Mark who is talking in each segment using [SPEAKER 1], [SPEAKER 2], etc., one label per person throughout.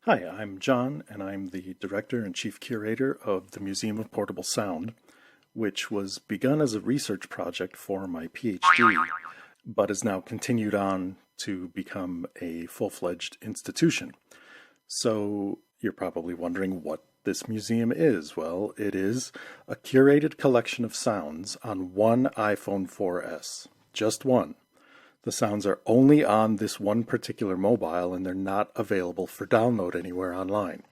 [SPEAKER 1] Hi, I'm John, and I'm the Director and Chief Curator of the Museum of Portable Sound, which was begun as a research project for my PhD, but is now continued on to become a full-fledged institution. So you're probably wondering what this museum is. Well, it is a curated collection of sounds on one iPhone 4S, just one. The sounds are only on this one particular mobile and they're not available for download anywhere online.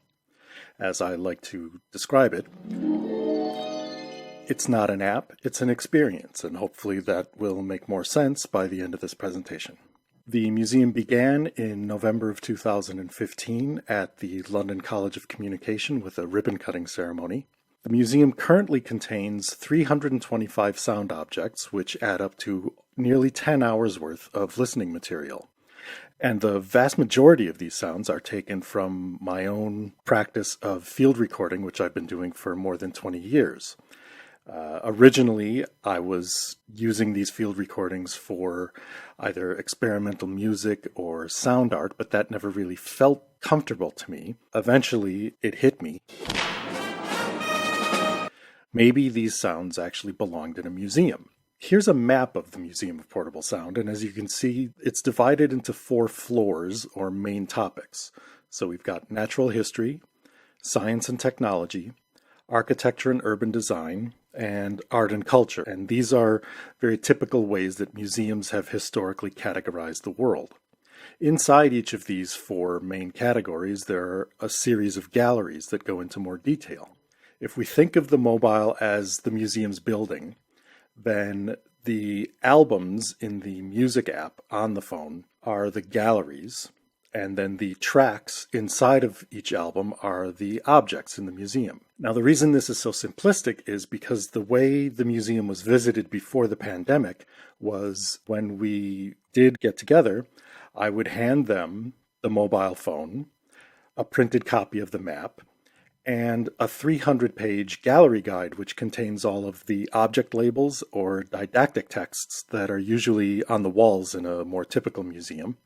[SPEAKER 1] As I like to describe it, it's not an app, it's an experience, and hopefully that will make more sense by the end of this presentation. The museum began in November of 2015 at the London College of Communication with a ribbon-cutting ceremony. The museum currently contains 325 sound objects, which add up to nearly 10 hours worth of listening material. And the vast majority of these sounds are taken from my own practice of field recording, which I've been doing for more than 20 years. Originally, I was using these field recordings for either experimental music or sound art, but that never really felt comfortable to me. Eventually, it hit me. Maybe these sounds actually belonged in a museum. Here's a map of the Museum of Portable Sound, and as you can see, it's divided into 4 floors or main topics. So we've got natural history, science and technology, architecture and urban design, and art and culture. And these are very typical ways that museums have historically categorized the world. Inside each of these 4 main categories, there are a series of galleries that go into more detail. If we think of the mobile as the museum's building, then the albums in the music app on the phone are the galleries, and then the tracks inside of each album are the objects in the museum. Now, the reason this is so simplistic is because the way the museum was visited before the pandemic was when we did get together, I would hand them the mobile phone, a printed copy of the map, and a 300-page gallery guide which contains all of the object labels or didactic texts that are usually on the walls in a more typical museum.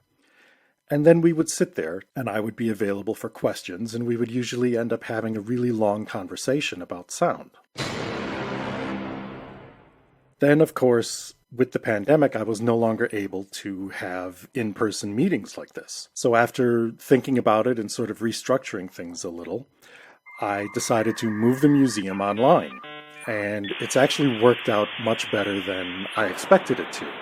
[SPEAKER 1] And then we would sit there and I would be available for questions, and we would usually end up having a really long conversation about sound. Then, of course, with the pandemic, I was no longer able to have in-person meetings like this. So after thinking about it and sort of restructuring things a little, I decided to move the museum online, and it's actually worked out much better than I expected it to,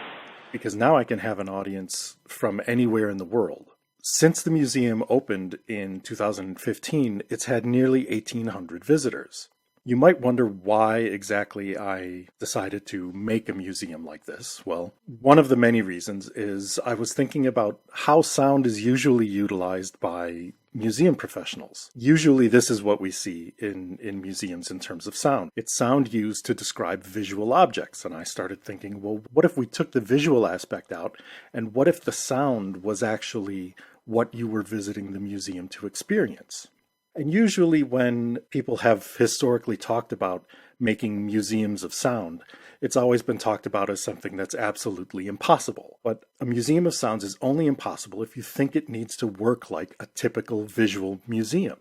[SPEAKER 1] because now I can have an audience from anywhere in the world. Since the museum opened in 2015, it's had nearly 1,800 visitors. You might wonder why exactly I decided to make a museum like this. Well, one of the many reasons is I was thinking about how sound is usually utilized by museum professionals. Usually this is what we see in museums in terms of sound. It's sound used to describe visual objects. And I started thinking, well, what if we took the visual aspect out? And what if the sound was actually what you were visiting the museum to experience? And usually when people have historically talked about making museums of sound, it's always been talked about as something that's absolutely impossible. But a museum of sounds is only impossible if you think it needs to work like a typical visual museum.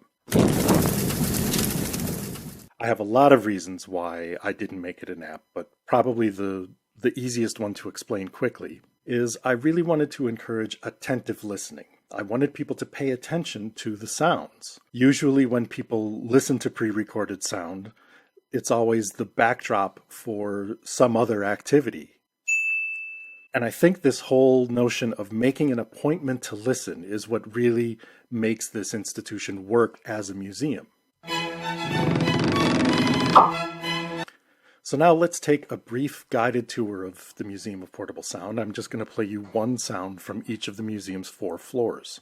[SPEAKER 1] I have a lot of reasons why I didn't make it an app, but probably the easiest one to explain quickly is I really wanted to encourage attentive listening. I wanted people to pay attention to the sounds. Usually when people listen to pre-recorded sound, it's always the backdrop for some other activity. And I think this whole notion of making an appointment to listen is what really makes this institution work as a museum. So now let's take a brief guided tour of the Museum of Portable Sound. I'm just going to play you one sound from each of the museum's 4 floors.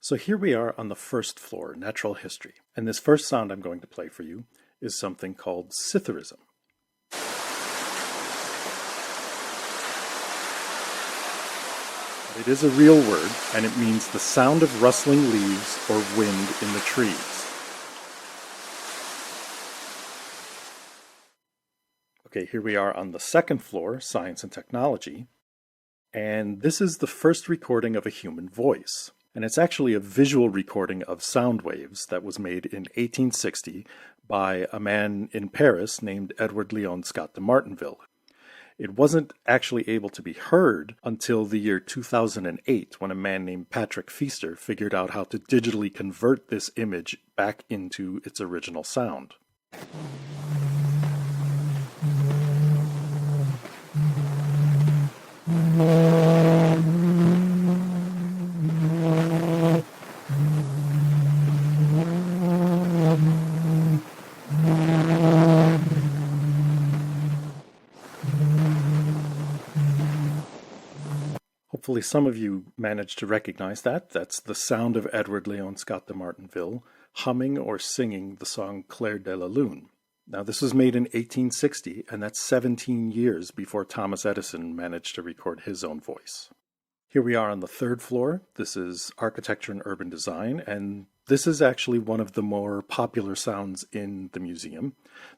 [SPEAKER 1] So here we are on the first floor, Natural History. And this first sound I'm going to play for you is something called Cytherism. It is a real word, and it means the sound of rustling leaves or wind in the trees. Okay, here we are on the second floor, Science and Technology, and this is the first recording of a human voice. And it's actually a visual recording of sound waves that was made in 1860 by a man in Paris named Edward Léon Scott de Martinville. It wasn't actually able to be heard until the year 2008 when a man named Patrick Feaster figured out how to digitally convert this image back into its original sound. Hopefully some of you managed to recognize that. That's the sound of Edward Léon Scott de Martinville humming or singing the song Clair de la Lune. Now this was made in 1860, and that's 17 years before Thomas Edison managed to record his own voice. Here we are on the third floor. This is architecture and urban design, and this is actually one of the more popular sounds in the museum.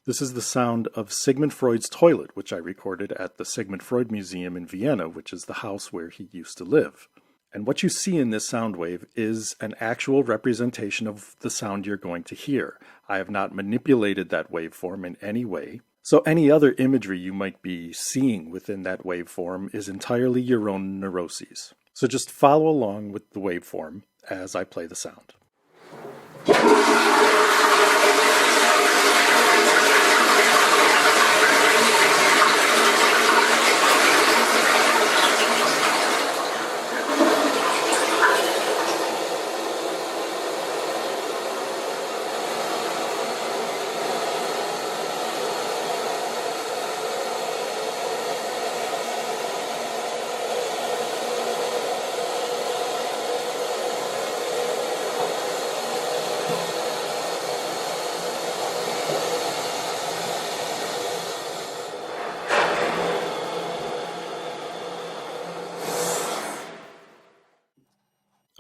[SPEAKER 1] This is the sound of Sigmund Freud's toilet, which I recorded at the Sigmund Freud Museum in Vienna, which is the house where he used to live. And what you see in this sound wave is an actual representation of the sound you're going to hear. I have not manipulated that waveform in any way. So any other imagery you might be seeing within that waveform is entirely your own neuroses. So just follow along with the waveform as I play the sound.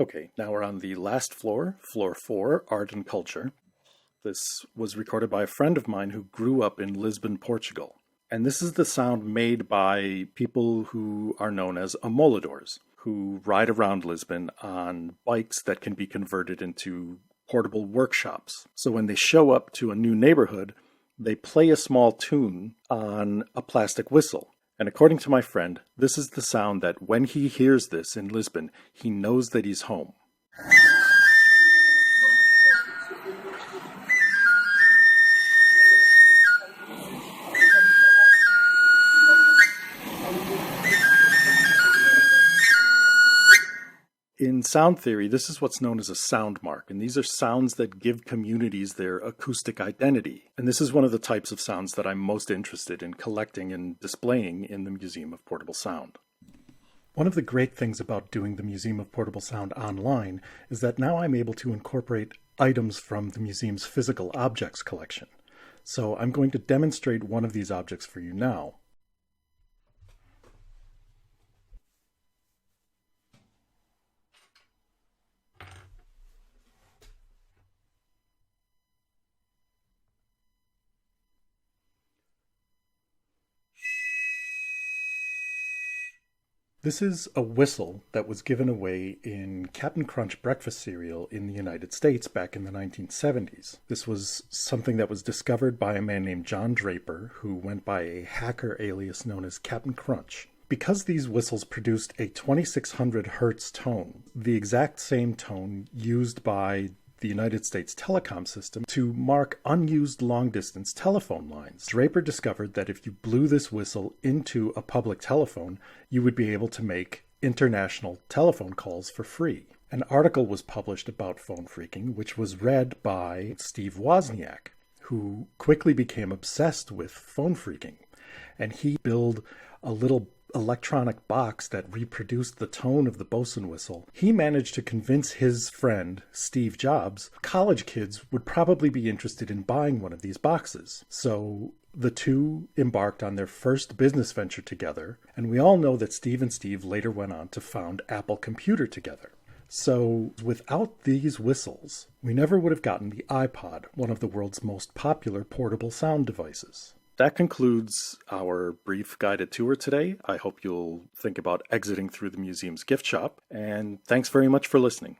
[SPEAKER 1] Okay, now we're on the last floor, floor 4, art and culture. This was recorded by a friend of mine who grew up in Lisbon, Portugal. And this is the sound made by people who are known as amoladores, who ride around Lisbon on bikes that can be converted into portable workshops. So when they show up to a new neighborhood, they play a small tune on a plastic whistle. And according to my friend, this is the sound that when he hears this in Lisbon, he knows that he's home. In sound theory, this is what's known as a sound mark, and these are sounds that give communities their acoustic identity. And this is one of the types of sounds that I'm most interested in collecting and displaying in the Museum of Portable Sound. One of the great things about doing the Museum of Portable Sound online is that now I'm able to incorporate items from the museum's physical objects collection. So I'm going to demonstrate one of these objects for you now. This is a whistle that was given away in Cap'n Crunch breakfast cereal in the United States back in the 1970s. This was something that was discovered by a man named John Draper, who went by a hacker alias known as Cap'n Crunch. Because these whistles produced a 2600 hertz tone, the exact same tone used by the United States telecom system to mark unused long-distance telephone lines. Draper discovered that if you blew this whistle into a public telephone, you would be able to make international telephone calls for free. An article was published about phone phreaking, which was read by Steve Wozniak, who quickly became obsessed with phone phreaking. And he built a little electronic box that reproduced the tone of the bosun whistle. He managed to convince his friend, Steve Jobs, college kids would probably be interested in buying one of these boxes. So the two embarked on their first business venture together, and we all know that Steve and Steve later went on to found Apple Computer together. So without these whistles, we never would have gotten the iPod, one of the world's most popular portable sound devices. That concludes our brief guided tour today. I hope you'll think about exiting through the museum's gift shop, and thanks very much for listening.